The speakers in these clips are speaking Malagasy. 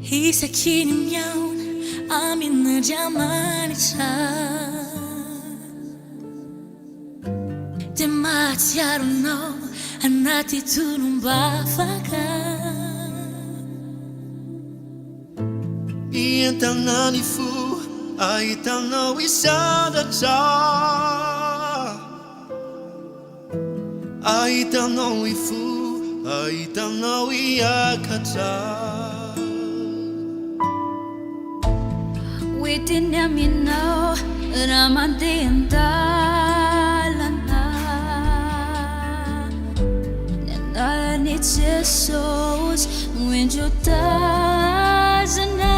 Isakinin yawn amin na diamani sa Dematsiaro no anaty tolom-bafaka Ientanany fo ahitanao isandratra Ahitanao ifo ahitanao iakatra Within aminao ramandeha an-dalana Ny anarany Jesosy no indro tazana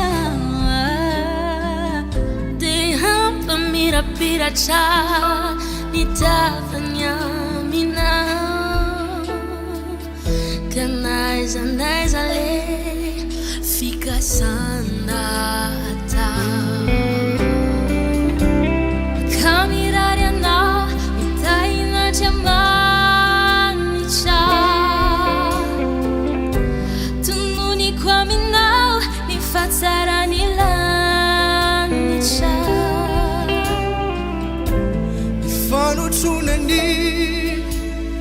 Dia hampamirapiratra ny tavany aminao Ka naiza le fikasana Kamirari anao itaina diamanitra Tononiko aminao ny fahatsarany lanitra Fanotronany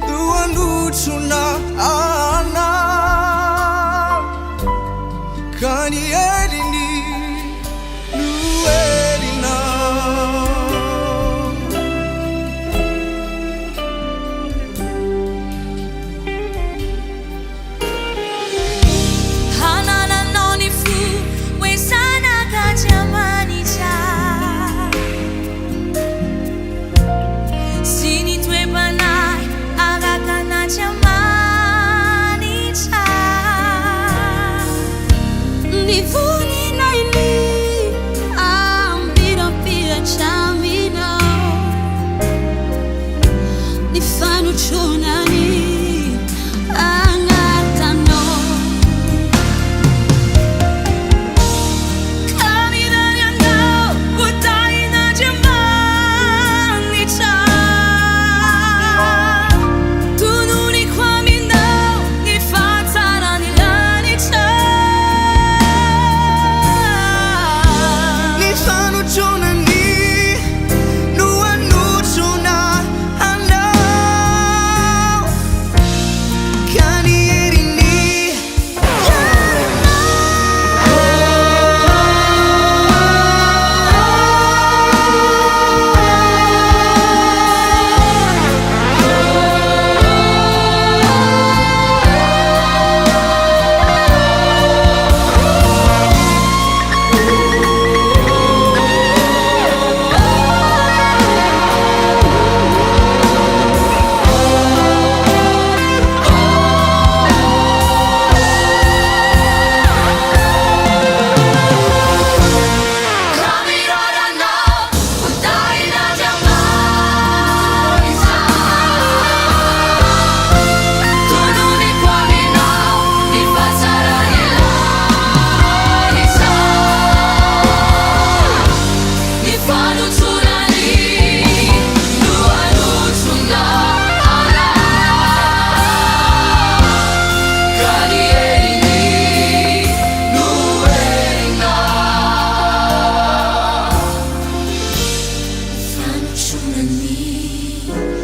no anotrona anao Ka ny eliny no elinao Hanananao ny fo hoe sanaka diamanitra Sy ny toe-panahy agakana diamanitra Ny voninay ny ampirapiratra aminao Ny fanotronany agnatanao Kamirary anao ho taina diamanitra Tononiko aminao ny fahatsarany lanitra Ny fanotronany no anotrona anao Ka ny eliny Fanotronany